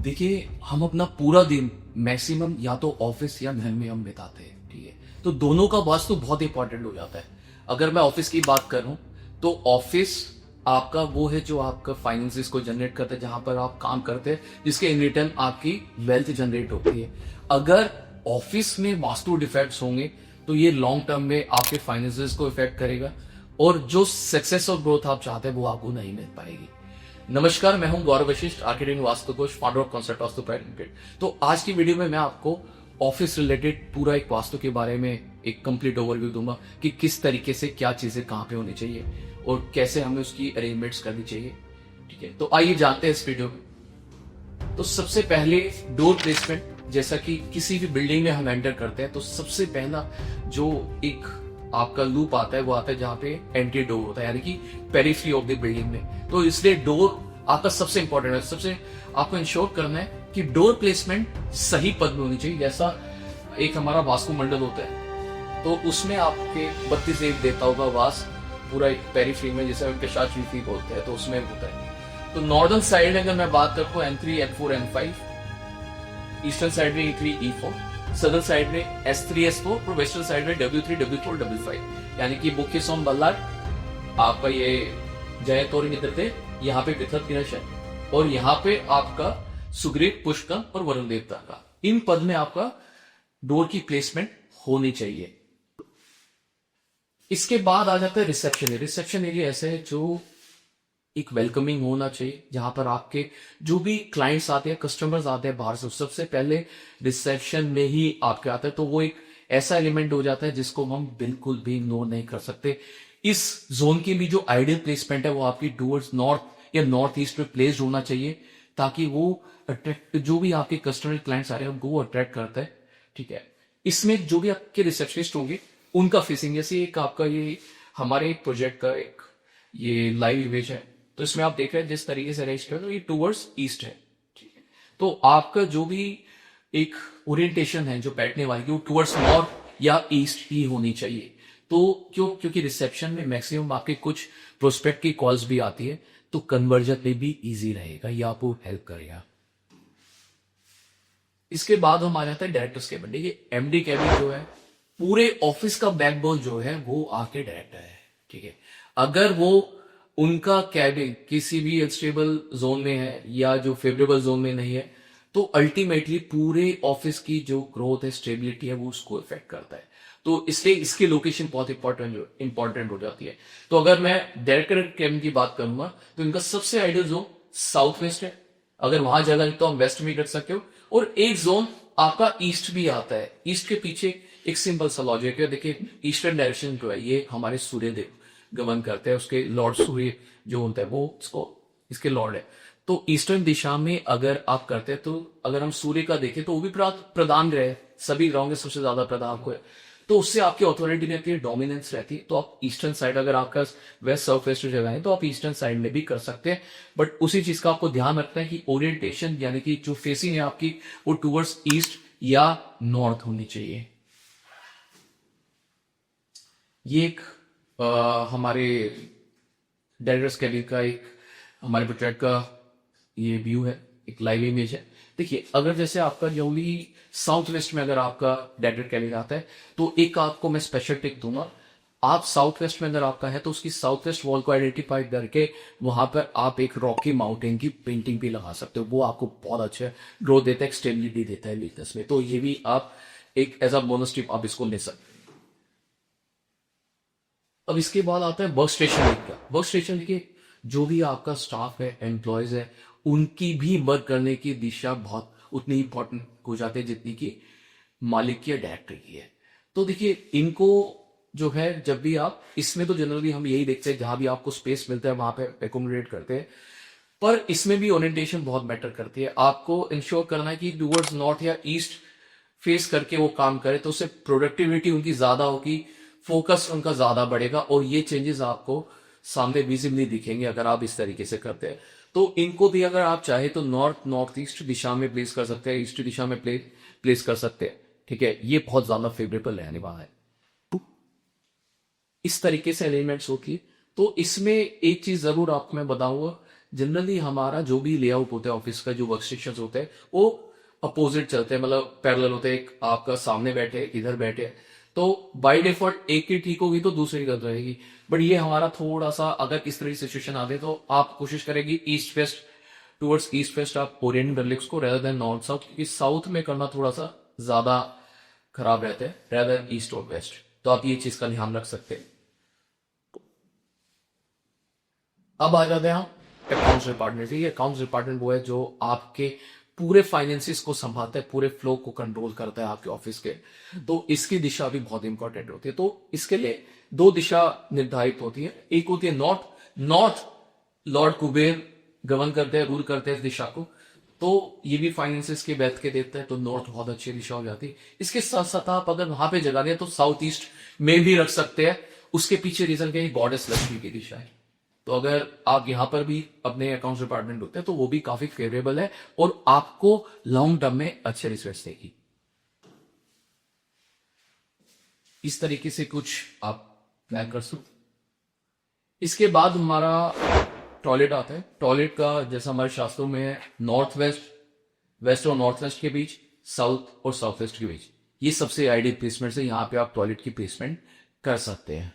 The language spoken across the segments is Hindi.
देखिए, हम अपना पूरा दिन मैक्सिमम या तो ऑफिस या घर में हम बिताते हैं, ठीक है। तो दोनों का वास्तु बहुत इंपॉर्टेंट हो जाता है। अगर मैं ऑफिस की बात करूं तो ऑफिस आपका वो है जो आपका फाइनेंसिस को जनरेट करता है, जहां पर आप काम करते हैं, जिसके इन रिटर्न आपकी वेल्थ जनरेट होती है। अगर ऑफिस में वास्तु डिफेक्ट्स होंगे तो ये लॉन्ग टर्म में आपके फाइनेंसिस को इफेक्ट करेगा और जो सक्सेस और ग्रोथ आप चाहते हैं वो आपको नहीं मिल पाएगी। नमस्कार, मैं हूं Gaurav Vashishtha, architect Vastukosh, founder of concept Vastu private limited. तो आज की वीडियो में मैं आपको ऑफिस रिलेटेड पूरा एक वास्तु के बारे में एक कंप्लीट ओवरव्यू दूंगा कि किस तरीके से क्या चीजें कहां पे होनी चाहिए और कैसे हमें उसकी अरेंजमेंट्स करनी चाहिए। ठीक है, तो आइए जानते हैं इस वीडियो में। तो सबसे पहले डोर प्लेसमेंट, जैसा कि किसी भी बिल्डिंग में हम एंटर करते हैं तो सबसे पहला जो एक आपका लूप आता है वो आता है जहां पे एंट्री डोर होता है, यानी कि पेरिफेरी ऑफ द बिल्डिंग में। तो इसलिए डोर आपका सबसे इंपॉर्टेंट है। सबसे आपको इंश्योर करना है कि डोर प्लेसमेंट सही पद में होनी चाहिए। जैसा एक हमारा वास्तु मंडल होता है तो उसमें आपके 32 एक देवताओं का वास पूरा एक पेरिफेरी में, जैसे पिशाच बोलते हैं, तो उसमें होता है। तो नॉर्दर्न साइड में अगर मैं बात करता हूँ N3, N4, N5, eastern side में E3, E4, सदर्न साइड में S3, S4 और वेस्टर्न साइड में W3, W4, W5, यानी कि मुख्य सोम बल्लार आपका ये जय तोरी निकलते, यहाँ पे पृथक दिनेश है और यहाँ पे आपका सुग्रीव, पुष्कर और वरुण देवता का, इन पद में आपका डोर की प्लेसमेंट होनी चाहिए। इसके बाद आ जाता है रिसेप्शन एरिया। रिसेप्शन एरिया ऐसे है जो एक वेलकमिंग होना चाहिए, जहां पर आपके जो भी क्लाइंट्स आते हैं, कस्टमर्स आते हैं बाहर से, सबसे पहले रिसेप्शन में ही आपके आते हैं। तो वो एक ऐसा एलिमेंट हो जाता है जिसको हम बिल्कुल भी इग्नोर नहीं कर सकते। इस जोन की भी जो आइडियल प्लेसमेंट है वो आपकी टूवर्ड्स नॉर्थ या नॉर्थ ईस्ट में प्लेस्ड होना चाहिए, ताकि वो अट्रैक्ट, जो भी आपके कस्टमर क्लाइंट्स आ रहे हैं उनको वो अट्रैक्ट करता है। ठीक है, इसमें जो भी आपके रिसेप्शनिस्ट होंगे उनका फेसिंग, जैसे एक आपका ये हमारे एक प्रोजेक्ट का एक ये लाइव इमेज है, तो इसमें आप देख रहे हैं जिस तरीके से अरेंज कर तो ये टूवर्ड्स ईस्ट है। ठीक है, तो आपका जो भी एक ओरिएंटेशन है जो बैठने वाली वो टूवर्ड्स नॉर्थ या ईस्ट ही होनी चाहिए। तो क्योंकि रिसेप्शन में मैक्सिमम आपके कुछ प्रोस्पेक्ट की कॉल्स भी आती है, तो कन्वर्जन में भी इजी रहेगा, ये आपको हेल्प करेगा। इसके बाद हम आ जाते हैं डायरेक्टर्स केबिन। देखिए, एमडी केबिन जो है पूरे ऑफिस का बैकबोन जो है वो आके डायरेक्टर है। ठीक है, अगर वो उनका कैबिन किसी भी अनस्टेबल जोन में है या जो फेवरेबल जोन में नहीं है, तो अल्टीमेटली पूरे ऑफिस की जो ग्रोथ है, स्टेबिलिटी है, वो उसको इफेक्ट करता है। तो इसलिए इसकी लोकेशन बहुत इंपॉर्टेंट हो जाती है। तो अगर मैं डायरेक्टर कैबिन की बात करूंगा तो इनका सबसे आइडियल जोन साउथ वेस्ट है। अगर वहां जगह तो हम वेस्ट में कर सकते हो, और एक जोन आपका ईस्ट भी आता है। ईस्ट के पीछे एक सिंपल सा लॉजिक है। देखिए, ईस्टर्न डायरेक्शन जो है ये हमारे सूर्य देव गमन करते हैं, उसके लॉर्ड सूर्य जो होता है वो इसके लॉर्ड है। तो ईस्टर्न दिशा में अगर आप करते हैं, तो अगर हम सूर्य का देखें तो वो भी प्रधान ग्रह है, सभी ग्रहों के सबसे ज्यादा प्रधान को है, तो उससे आपकी ऑथोरिटी रहती है, डोमिनेंस रहती है। तो आप ईस्टर्न साइड, अगर आपका वेस्ट साउथ वेस्ट जगह है तो आप ईस्टर्न साइड में भी कर सकते हैं। बट उसी चीज का आपको ध्यान रखना है कि ओरिएंटेशन, यानी कि जो फेसिंग है आपकी, वो टूवर्ड्स ईस्ट या नॉर्थ होनी चाहिए। ये एक हमारे डायरेक्टर्स कैबिन का एक हमारे प्रोजेक्ट का ये व्यू है, एक लाइव इमेज है। देखिए, अगर जैसे आपका जो भी साउथ वेस्ट में अगर आपका डायरेक्टर कैबिन आता है तो एक आपको मैं स्पेशल टिप दूंगा। आप साउथ वेस्ट में अगर आपका है तो उसकी साउथ वेस्ट वॉल को आइडेंटिफाई करके वहां पर आप एक रॉकी माउंटेन की पेंटिंग भी लगा सकते हो। वो आपको बहुत अच्छा ग्रोथ देता है, स्टेबिलिटी देता है बिजनेस में। तो ये भी आप एक एज अ बोनस टिप आप इसको ले सकते हैं। अब इसके बाद आता है work station area. Work station के जो भी आपका स्टाफ है, एम्प्लॉयज है, उनकी भी वर्क करने की दिशा बहुत उतनी इंपॉर्टेंट हो जाती है जितनी कि मालिक की या डायरेक्टर की है। तो देखिए, इनको जो है जब भी आप इसमें, तो जनरली हम यही देखते हैं जहां भी आपको स्पेस मिलता है वहां पे एकोमोडेट करते हैं, पर इसमें भी ओरिएंटेशन बहुत मैटर करती है। आपको इंश्योर करना है कि टूवर्ड्स नॉर्थ या ईस्ट फेस करके वो काम करे, तो उससे प्रोडक्टिविटी उनकी ज्यादा होगी, फोकस उनका ज्यादा बढ़ेगा, और ये चेंजेस आपको सामने विजिबली दिखेंगे अगर आप इस तरीके से करते हैं। तो इनको भी अगर आप चाहे तो नॉर्थ ईस्ट दिशा में प्लेस कर सकते हैं, ईस्ट दिशा में प्लेस कर सकते हैं। ठीक है, ये बहुत ज्यादा फेवरेबल रहने वाला है। इस तरीके से अरेंजमेंट्स होती है। तो इसमें एक चीज जरूर आपको मैं बताऊंगा जनरली हमारा जो भी लेआउट होता है ऑफिस का, जो वर्क स्टेशन होते हैं वो अपोजिट चलते हैं, मतलब पैरेलल होते हैं। एक आपका सामने बैठे, इधर बैठे, तो बाय डिफॉल्ट एक की ठीक होगी तो दूसरी गलत रहेगी। बट ये हमारा थोड़ा सा, अगर इस तरह की सिचुएशन आते तो आप कोशिश करेंगे east west, towards east west आप ओरिएंट कर ले उसको, रेदर देन नॉर्थ साउथ, क्योंकि साउथ में करना थोड़ा सा ज्यादा खराब रहता है रेदर देन ईस्ट और वेस्ट। तो आप ये चीज का ध्यान रख सकते हैं। अब आ जाते हैं हम अकाउंट्स डिपार्टमेंट। ये अकाउंट्स डिपार्टमेंट वो है जो आपके पूरे फाइनेंसिस को संभालता है, पूरे फ्लो को कंट्रोल करता है आपके ऑफिस के। तो इसकी दिशा भी बहुत इंपॉर्टेंट होती है। तो इसके लिए दो दिशा निर्धारित होती है। एक होती है north, north Lord Kuber govern करते हैं, रूल करते हैं इस दिशा को। तो ये भी फाइनेंसिस के बैठ के देता है, तो नॉर्थ बहुत अच्छी दिशा हो जाती है। इसके साथ साथ आप अगर वहां पे जगह दें तो साउथ ईस्ट में भी रख सकते हैं। उसके पीछे रीजन क्या है, गॉडेस लक्ष्मी की दिशा है। तो अगर आप यहां पर भी अपने अकाउंट्स डिपार्टमेंट होते हैं तो वो भी काफी फेवरेबल है और आपको लॉन्ग टर्म में अच्छे रिजल्ट देगी। इस तरीके से कुछ आप प्लान कर सकते। इसके बाद हमारा टॉयलेट आता है। टॉयलेट का जैसा हमारे शास्त्रों में है, नॉर्थ वेस्ट, वेस्ट और नॉर्थ वेस्ट के बीच, साउथ और साउथ वेस्ट के बीच, ये सबसे आइडियल प्लेसमेंट है। यहां पे आप टॉयलेट की प्लेसमेंट कर सकते हैं।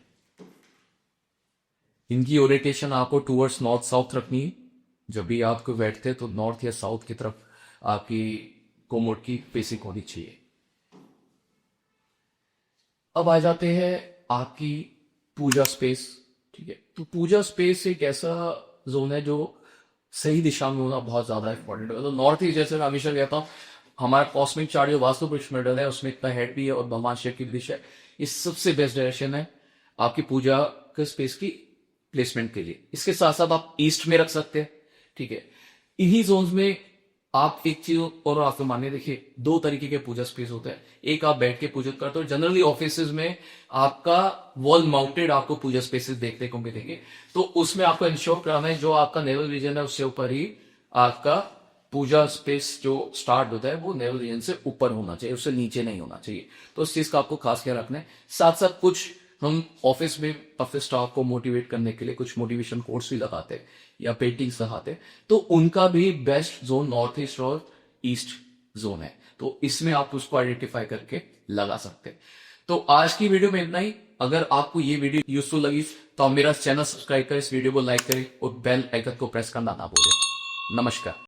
इनकी ओरिएंटेशन आपको टूवर्ड्स नॉर्थ साउथ रखनी है। जब भी आपको बैठते हैं तो नॉर्थ या साउथ की तरफ आपकी कोमोड की फेसिंग होनी चाहिए। अब आ जाते हैं आपकी पूजा स्पेस। ठीक है, तो पूजा स्पेस एक ऐसा जोन है जो सही दिशा में होना बहुत ज्यादा इंपॉर्टेंट है। तो नॉर्थ ईस्ट, जैसे मैं हमेशा कहता हूँ, हमारा कॉस्मिक चार्ट जो वास्तु पुरुष मॉडल है उसमें इतना हेड भी है और भगवान शिव की दिशा है। ये सबसे बेस्ट डायरेक्शन है आपकी पूजा के स्पेस की प्लेसमेंट के लिए। इसके साथ साथ आप ईस्ट में रख सकते हैं। ठीक है, इन्हीं जोन्स में आप एक चीज और आपको मानिए, देखिए दो तरीके के पूजा स्पेस होते हैं। एक आप बैठ के पूजा करते हो, जनरली ऑफिस में आपका वॉल माउंटेड आपको पूजा स्पेसेस देखने को मिलेंगे। तो उसमें आपको इंश्योर कराना है जो आपका नेवल रीजन है उससे ऊपर ही आपका पूजा स्पेस जो स्टार्ट होता है वो नेवल रीजन से ऊपर होना चाहिए, उससे नीचे नहीं होना चाहिए। तो उस चीज का आपको खास ख्याल रखना है। साथ साथ कुछ हम ऑफिस में ऑफिस स्टाफ को मोटिवेट करने के लिए कुछ मोटिवेशन कोर्स भी लगाते हैं या पेंटिंग्स लगाते हैं। तो उनका भी बेस्ट जोन नॉर्थ ईस्ट और ईस्ट जोन है। तो इसमें आप उसको आइडेंटिफाई करके लगा सकते हैं। तो आज की वीडियो में इतना ही। अगर आपको ये वीडियो यूजफुल लगी तो आप मेरा चैनल सब्सक्राइब करें, इस वीडियो को लाइक करें और बेल आइकन को प्रेस करना ना भूलें। नमस्कार।